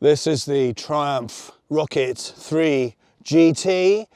This is the Triumph Rocket 3 GT,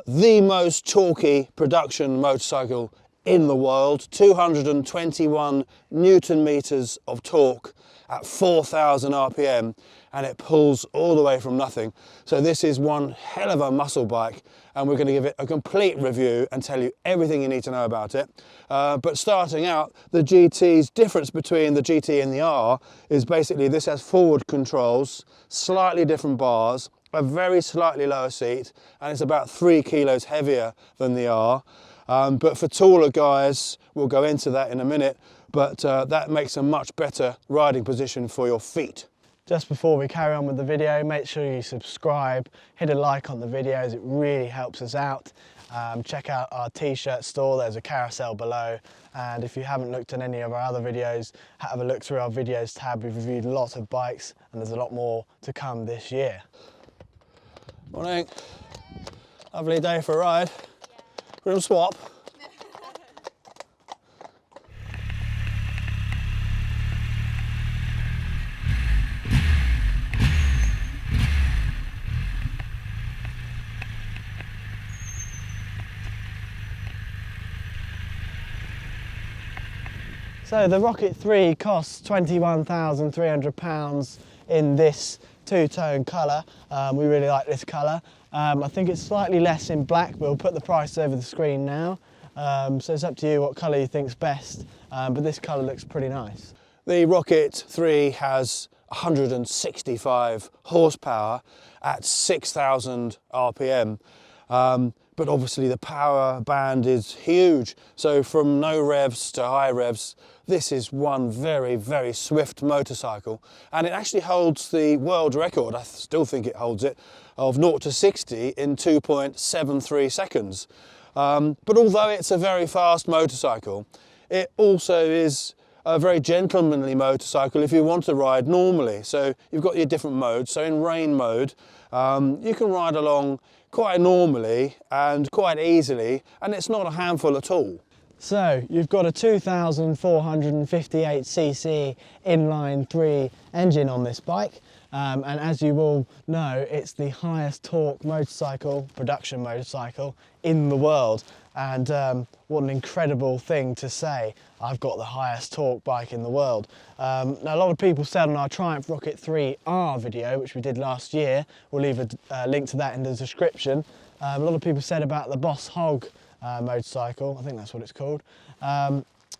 the most torquey production motorcycle in the world. 221 Newton meters of torque at 4,000 RPM, and it pulls all the way from nothing. So this is one hell of a muscle bike, and we're going to give it a complete review and tell you everything you need to know about it. But starting out, the GT's difference between the GT and the R is basically this has forward controls, slightly different bars, a very slightly lower seat, and it's about 3 kilos heavier than the R. But for taller guys, we'll go into that in a minute, but that makes a much better riding position for your feet. Just before we carry on with the video, make sure you subscribe, hit a like on the videos, it really helps us out. Check out our t-shirt store, there's a carousel below, and if you haven't looked at any of our other videos, have a look through our videos tab. We've reviewed lots of bikes and there's a lot more to come this year. Morning. Lovely day for a ride. We're going to swap. So the Rocket 3 costs £21,300 in this two-tone colour. We really like this colour. I think it's slightly less in black. We'll put the price over the screen now. So it's up to you what colour you think's best, but this colour looks pretty nice. The Rocket 3 has 165 horsepower at 6,000 RPM. But obviously the power band is huge. So from no revs to high revs, this is one very, very swift motorcycle. And it actually holds the world record, I still think it holds it, of 0 to 60 in 2.73 seconds. But although it's a very fast motorcycle, it also is a very gentlemanly motorcycle if you want to ride normally. So you've got your different modes. So in rain mode, you can ride along quite normally and quite easily, and it's not a handful at all. So you've got a 2,458cc inline 3 engine on this bike, and as you all know, it's the highest torque motorcycle, production motorcycle in the world. And what an incredible thing to say, I've got the highest torque bike in the world. Now a lot of people said on our Triumph Rocket 3R video, which we did last year, we'll leave a link to that in the description. A lot of people said about the Boss Hog motorcycle, I think that's what it's called.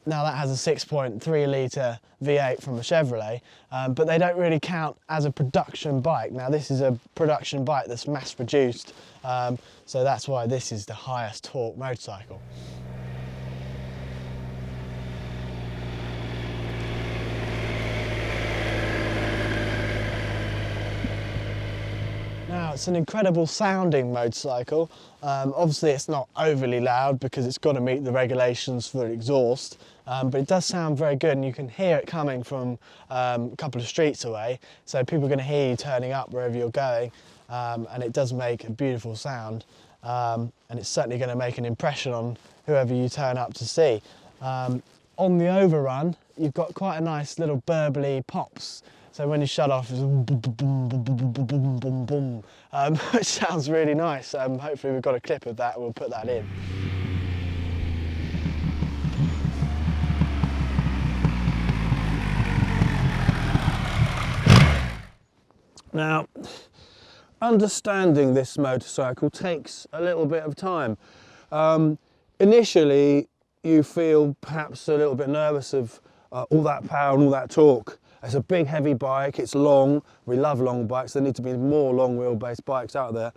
Now that has a 6.3 litre V8 from a Chevrolet, but they don't really count as a production bike. Now this is a production bike that's mass produced, so that's why this is the highest torque motorcycle. Now it's an incredible sounding motorcycle. Obviously it's not overly loud because it's got to meet the regulations for exhaust, but it does sound very good, and you can hear it coming from a couple of streets away, so people are going to hear you turning up wherever you're going, and it does make a beautiful sound, and it's certainly going to make an impression on whoever you turn up to see. On the overrun you've got quite a nice little burbly pops. So when you shut off, it's boom, boom, boom, boom, boom, boom, boom, boom, which sounds really nice. Hopefully we've got a clip of that, we'll put that in. Now, understanding this motorcycle takes a little bit of time. Initially, you feel perhaps a little bit nervous of all that power and all that torque. It's a big heavy bike, it's long, we love long bikes, there need to be more long wheelbase bikes out there.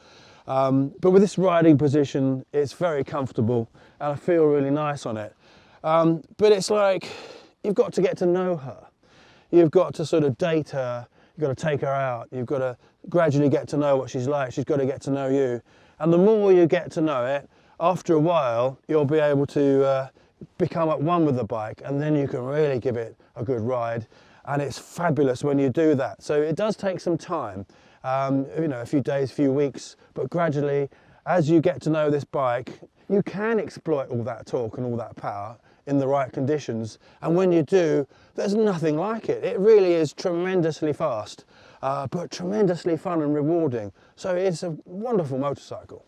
But with this riding position, it's very comfortable and I feel really nice on it. But it's like, you've got to get to know her. You've got to sort of date her, you've got to take her out, you've got to gradually get to know what she's like, she's got to get to know you. And the more you get to know it, after a while, you'll be able to become at one with the bike, and then you can really give it a good ride. And it's fabulous when you do that. So it does take some time, you know, a few days, few weeks, but gradually, as you get to know this bike, you can exploit all that torque and all that power in the right conditions. And when you do, there's nothing like it. It really is tremendously fast. but tremendously fun and rewarding. So it's a wonderful motorcycle.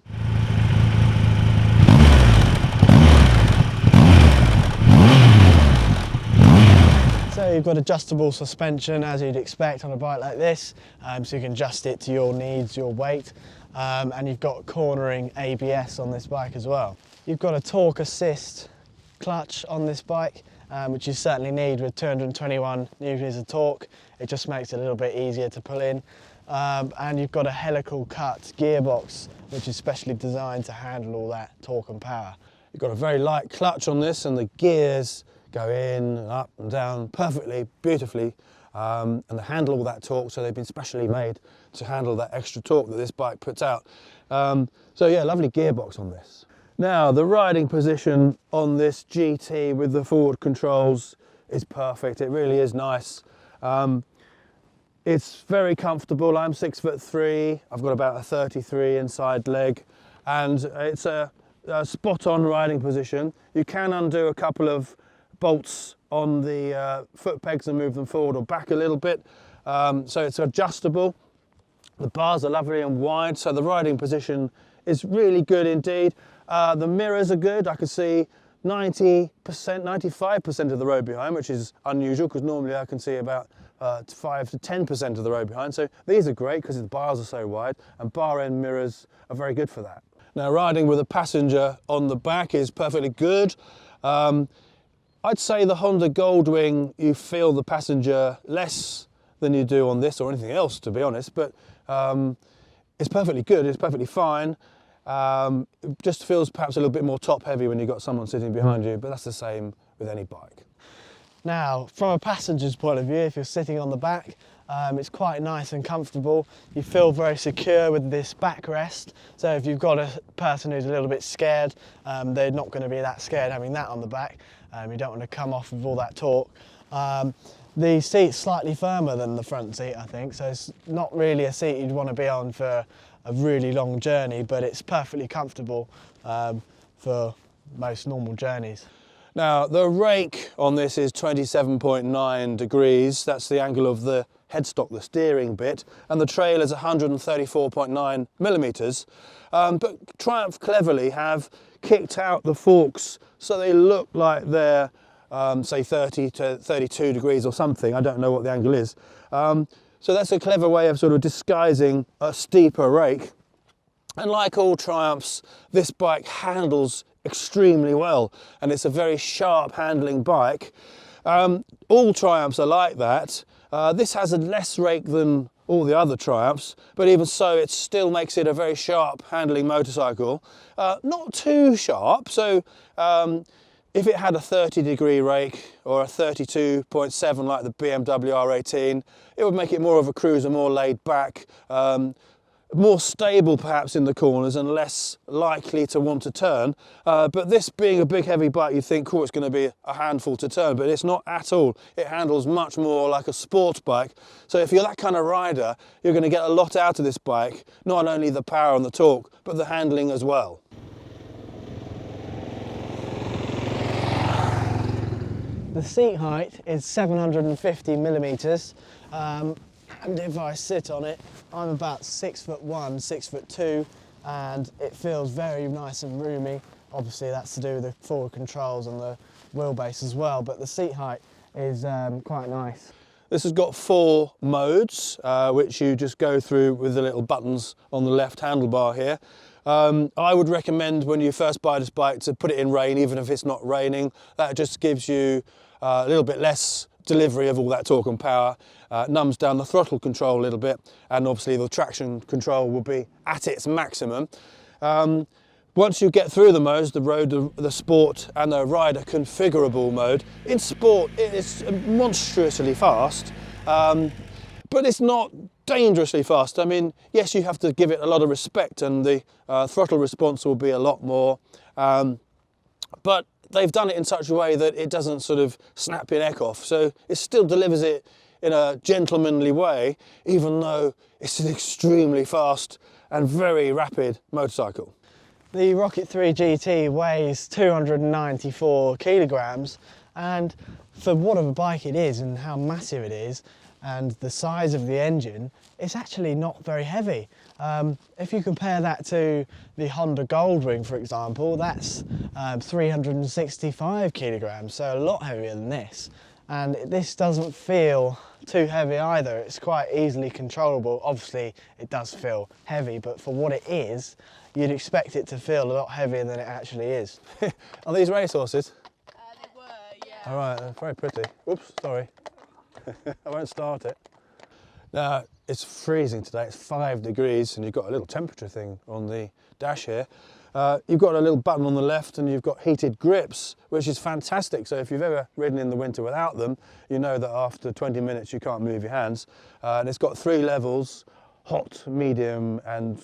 So you've got adjustable suspension as you'd expect on a bike like this, so you can adjust it to your needs, your weight, and you've got cornering ABS on this bike as well. You've got a torque assist clutch on this bike, which you certainly need with 221 newtons of torque. It just makes it a little bit easier to pull in. And you've got a helical cut gearbox, which is specially designed to handle all that torque and power. You've got a very light clutch on this, and the gears go in and up and down perfectly, beautifully, and they handle all that torque, so they've been specially made to handle that extra torque that this bike puts out. So yeah, lovely gearbox on this. Now, the riding position on this GT with the forward controls is perfect. It really is nice. It's very comfortable. I'm 6'3". I've got about a 33 inside leg, and it's a spot-on riding position. You can undo a couple of bolts on the foot pegs and move them forward or back a little bit, so it's adjustable. The bars are lovely and wide, so the riding position is really good indeed. The mirrors are good. I can see 90%, 95% of the road behind, which is unusual because normally I can see about 5 to 10% of the road behind. So these are great because the bars are so wide, and bar end mirrors are very good for that. Now, riding with a passenger on the back is perfectly good. I'd say the Honda Goldwing, you feel the passenger less than you do on this or anything else, to be honest, but it's perfectly good, it's perfectly fine. It just feels perhaps a little bit more top heavy when you've got someone sitting behind you, but that's the same with any bike. Now, from a passenger's point of view, if you're sitting on the back, it's quite nice and comfortable. You feel very secure with this backrest. So if you've got a person who's a little bit scared, they're not going to be that scared having that on the back. You don't want to come off with all that torque. The seat's slightly firmer than the front seat, I think, so it's not really a seat you'd want to be on for a really long journey, but it's perfectly comfortable for most normal journeys. Now, the rake on this is 27.9 degrees. That's the angle of the headstock, the steering bit, and the trail is 134.9 millimeters. But Triumph cleverly have kicked out the forks so they look like they're say 30 to 32 degrees or something. I don't know what the angle is. So that's a clever way of sort of disguising a steeper rake. And like all Triumphs, this bike handles extremely well, and it's a very sharp handling bike. All Triumphs are like that. This has a less rake than all the other Triumphs, but even so it still makes it a very sharp handling motorcycle. Not too sharp, so if it had a 30-degree rake or a 32.7 like the BMW R18, it would make it more of a cruiser, more laid back, more stable perhaps in the corners and less likely to want to turn. But this being a big heavy bike, you think, oh, it's going to be a handful to turn, but it's not at all. It handles much more like a sports bike. So if you're that kind of rider, you're going to get a lot out of this bike, not only the power and the torque, but the handling as well. The seat height is 750 millimeters, and if I sit on it, I'm about 6'1", 6'2", and it feels very nice and roomy. Obviously that's to do with the forward controls and the wheelbase as well, but the seat height is quite nice. This has got 4 modes, which you just go through with the little buttons on the left handlebar here. I would recommend when you first buy this bike to put it in rain, even if it's not raining. That just gives you a little bit less delivery of all that torque and power, numbs down the throttle control a little bit, and obviously the traction control will be at its maximum. Once you get through the modes, the road, the sport and the rider configurable mode, in sport it is monstrously fast, but it's not dangerously fast. I mean, yes, you have to give it a lot of respect and the throttle response will be a lot more, but they've done it in such a way that it doesn't sort of snap your neck off. So it still delivers it in a gentlemanly way, even though it's an extremely fast and very rapid motorcycle. The Rocket 3 GT weighs 294 kilograms, and for what of a bike it is and how massive it is, and the size of the engine, it's actually not very heavy. If you compare that to the Honda Goldwing, for example, that's 365 kilograms, so a lot heavier than this. And this doesn't feel too heavy either. It's quite easily controllable. Obviously, it does feel heavy, but for what it is, you'd expect it to feel a lot heavier than it actually is. Are these racehorses? They were, yeah. All right, they're very pretty. Oops, sorry. I won't start it. Now, it's freezing today, it's 5 degrees, and you've got a little temperature thing on the dash here. You've got a little button on the left and you've got heated grips, which is fantastic. So if you've ever ridden in the winter without them, you know that after 20 minutes you can't move your hands. And it's got 3 levels, hot, medium and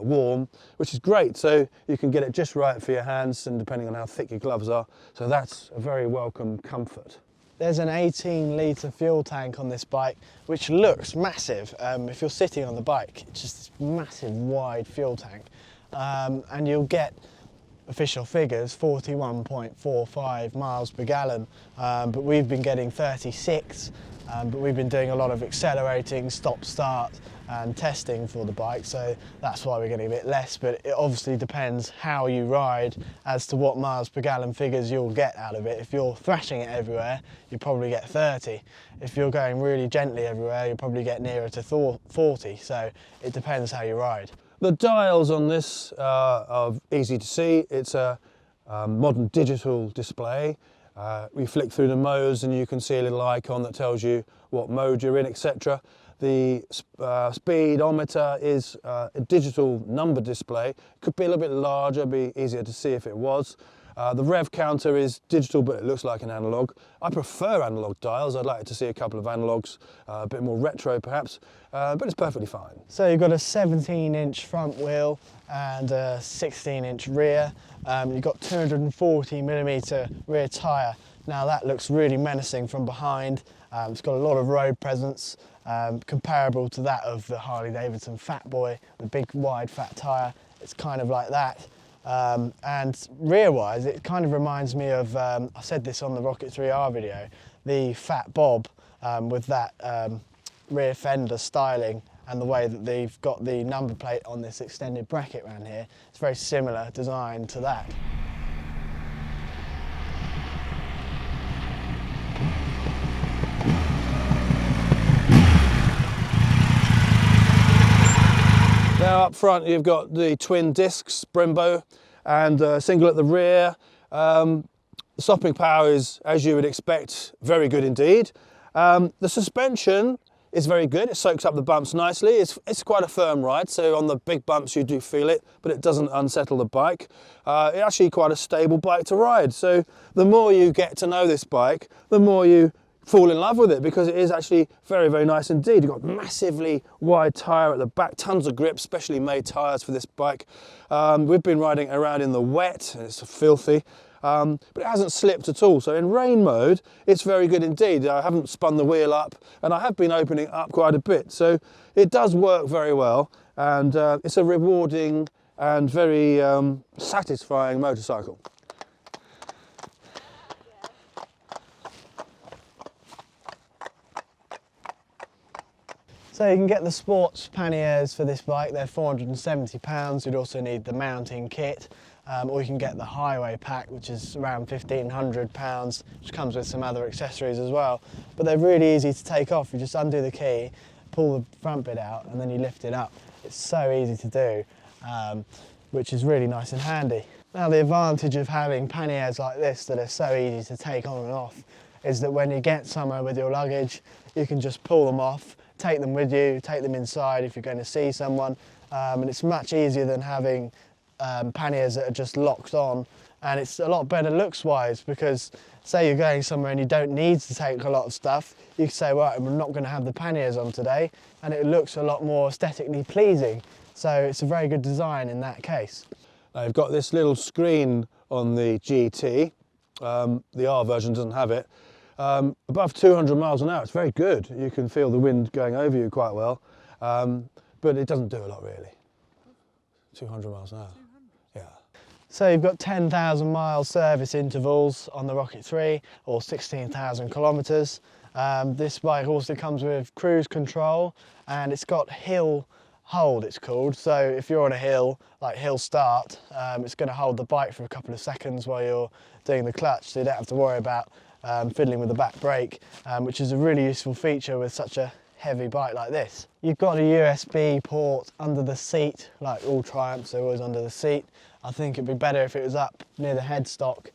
warm, which is great. So you can get it just right for your hands and depending on how thick your gloves are. So that's a very welcome comfort. There's an 18-litre fuel tank on this bike, which looks massive. If you're sitting on the bike, it's just this massive, wide fuel tank. And you'll get official figures, 41.45 miles per gallon, but we've been getting 36, but we've been doing a lot of accelerating, stop-start and testing for the bike, so that's why we're getting a bit less, but it obviously depends how you ride as to what miles per gallon figures you'll get out of it. If you're thrashing it everywhere, you probably get 30. If you're going really gently everywhere, you'll probably get nearer to 40, so it depends how you ride. The dials on this are easy to see. It's a modern digital display. We flick through the modes and you can see a little icon that tells you what mode you're in, etc. The speedometer is a digital number display. Could be a little bit larger, be easier to see if it was. The rev counter is digital, but it looks like an analog. I prefer analog dials. I'd like to see a couple of analogs, a bit more retro perhaps, but it's perfectly fine. So you've got a 17-inch front wheel and a 16-inch rear. You've got 240mm rear tyre. Now that looks really menacing from behind. It's got a lot of road presence, comparable to that of the Harley-Davidson Fat Boy, the big wide fat tyre. It's kind of like that. And rear-wise, it kind of reminds me of, I said this on the Rocket 3R video, the Fat Bob with that rear fender styling and the way that they've got the number plate on this extended bracket around here. It's very similar design to that. Now up front you've got the twin discs, Brembo, and single at the rear. The stopping power is, as you would expect, very good indeed. The suspension is very good, it soaks up the bumps nicely. It's quite a firm ride, so on the big bumps you do feel it, but it doesn't unsettle the bike. It's actually quite a stable bike to ride, so the more you get to know this bike, the more you fall in love with it, because it is actually very, very nice indeed. You've got massively wide tyre at the back, tons of grip, specially made tyres for this bike. We've been riding around in the wet and it's filthy, but it hasn't slipped at all. So in rain mode, it's very good indeed. I haven't spun the wheel up and I have been opening it up quite a bit. So it does work very well, and it's a rewarding and very satisfying motorcycle. So you can get the sports panniers for this bike, they're £470. You'd also need the mounting kit, or you can get the highway pack, which is around £1,500, which comes with some other accessories as well. But they're really easy to take off. You just undo the key, pull the front bit out, and then you lift it up. It's so easy to do, which is really nice and handy. Now the advantage of having panniers like this that are so easy to take on and off is that when you get somewhere with your luggage, you can just pull them off, take them with you, take them inside if you're going to see someone, and it's much easier than having panniers that are just locked on. And it's a lot better looks-wise, because say you're going somewhere and you don't need to take a lot of stuff, you can say, right, I'm not going to have the panniers on today, and it looks a lot more aesthetically pleasing. So it's a very good design in that case. Now you've got this little screen on the GT, the R version doesn't have it. Above 200 miles an hour, it's very good. You can feel the wind going over you quite well, but it doesn't do a lot really. 200 miles an hour. 200. Yeah. So you've got 10,000 mile service intervals on the Rocket 3 or 16,000 kilometers. This bike also comes with cruise control and it's got hill hold, it's called. So if you're on a hill, like hill start, it's going to hold the bike for a couple of seconds while you're doing the clutch, so you don't have to worry about fiddling with the back brake, which is a really useful feature with such a heavy bike like this. You've got a USB port under the seat, like all Triumphs are always under the seat. I think it'd be better if it was up near the headstock,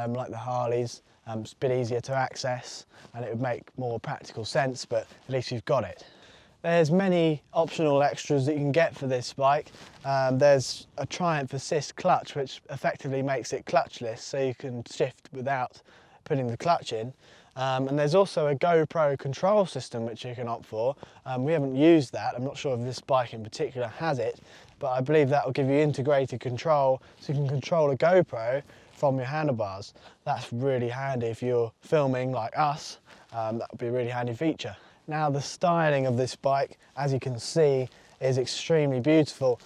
like the Harleys. It's a bit easier to access and it would make more practical sense, but at least you've got it. There's many optional extras that you can get for this bike. There's a Triumph Assist clutch, which effectively makes it clutchless, so you can shift without putting the clutch in. And there's also a GoPro control system which you can opt for. We haven't used that. I'm not sure if this bike in particular has it, but I believe that will give you integrated control, so you can control a GoPro from your handlebars. That's really handy if you're filming like us. That would be a really handy feature. Now the styling of this bike, as you can see, is extremely beautiful.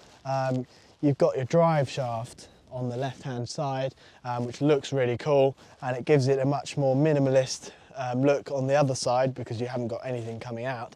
You've got your drive shaft on the left hand side, which looks really cool, and it gives it a much more minimalist look on the other side because you haven't got anything coming out.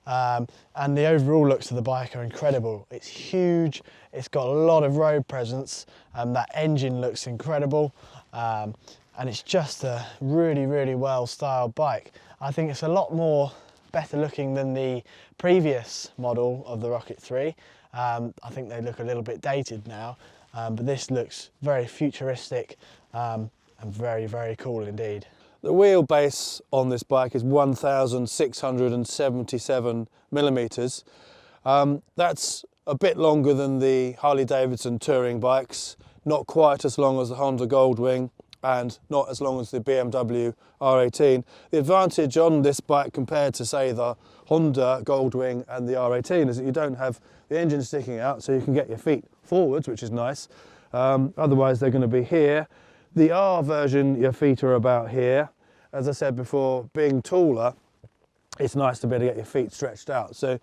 And the overall looks of the bike are incredible. It's huge, it's got a lot of road presence, that engine looks incredible, and it's just a really, really well styled bike. I think it's a lot more better looking than the previous model of the Rocket 3. I think they look a little bit dated now, but this looks very futuristic and very, very cool indeed. The wheelbase on this bike is 1,677 millimeters. That's a bit longer than the Harley-Davidson touring bikes, not quite as long as the Honda Goldwing, and not as long as the BMW R18. The advantage on this bike compared to, say, the Honda Goldwing and the R18 is that you don't have the engine sticking out, so you can get your feet forwards, which is nice. Otherwise they're going to be here. The R version, your feet are about here. As I said before, being taller, it's nice to be able to get your feet stretched out. So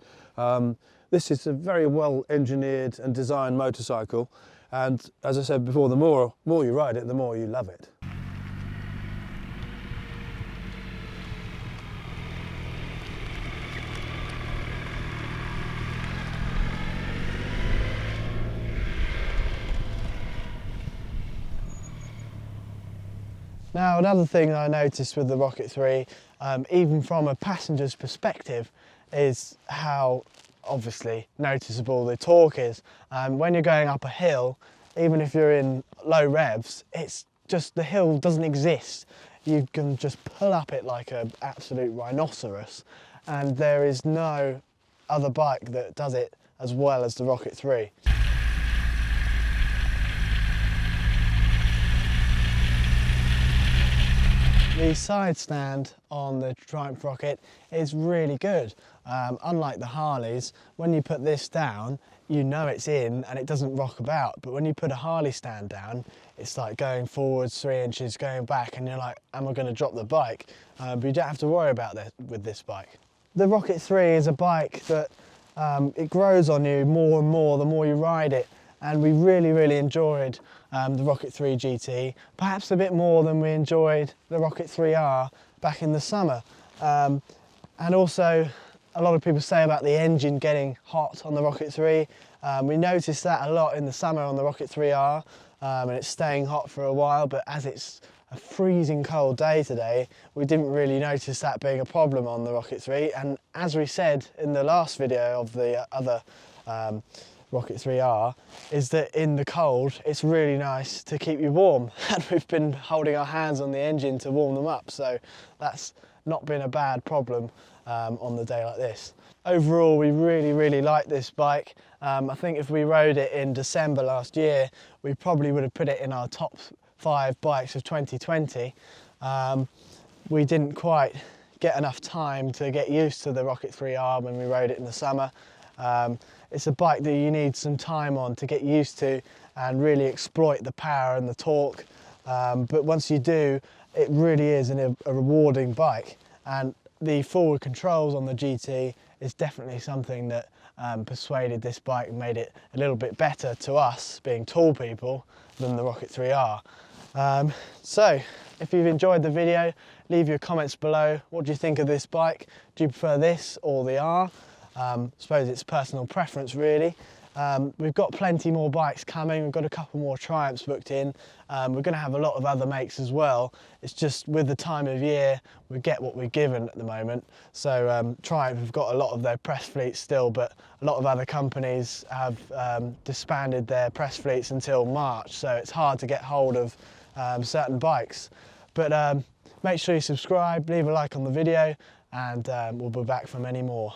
this is a very well engineered and designed motorcycle. And as I said before, the more you ride it, the more you love it. Now, another thing I noticed with the Rocket 3, even from a passenger's perspective, is how obviously noticeable the torque is. When you're going up a hill, even if you're in low revs, it's just, the hill doesn't exist. You can just pull up it like an absolute rhinoceros, and there is no other bike that does it as well as the Rocket 3. The side stand on the Triumph Rocket is really good. Unlike the Harleys, when you put this down, you know it's in and it doesn't rock about. But when you put a Harley stand down, it's like going forwards 3 inches, going back, and you're like, am I going to drop the bike? But you don't have to worry about that with this bike. The Rocket 3 is a bike that it grows on you more and more the more you ride it. And we really, really enjoyed the Rocket 3 GT, perhaps a bit more than we enjoyed the Rocket 3R back in the summer. And also, a lot of people say about the engine getting hot on the Rocket 3. We noticed that a lot in the summer on the Rocket 3R, and it's staying hot for a while, but as it's a freezing cold day today, we didn't really notice that being a problem on the Rocket 3. And as we said in the last video of the other Rocket 3R, is that in the cold it's really nice to keep you warm, and we've been holding our hands on the engine to warm them up, so that's not been a bad problem on the day like this. Overall, we really, really like this bike. I think if we rode it in December last year, we probably would have put it in our top 5 bikes of 2020. We didn't quite get enough time to get used to the Rocket 3R when we rode it in the summer. It's a bike that you need some time on to get used to and really exploit the power and the torque. But once you do, it really is a rewarding bike. And the forward controls on the GT is definitely something that persuaded this bike and made it a little bit better to us, being tall people, than the Rocket 3R. So, if you've enjoyed the video, leave your comments below. What do you think of this bike? Do you prefer this or the R? I suppose it's personal preference really. We've got plenty more bikes coming. We've got a couple more Triumphs booked in. We're going to have a lot of other makes as well. It's just with the time of year, we get what we're given at the moment. So Triumph have got a lot of their press fleets still, but a lot of other companies have disbanded their press fleets until March. So it's hard to get hold of certain bikes. But make sure you subscribe, leave a like on the video, and we'll be back for many more.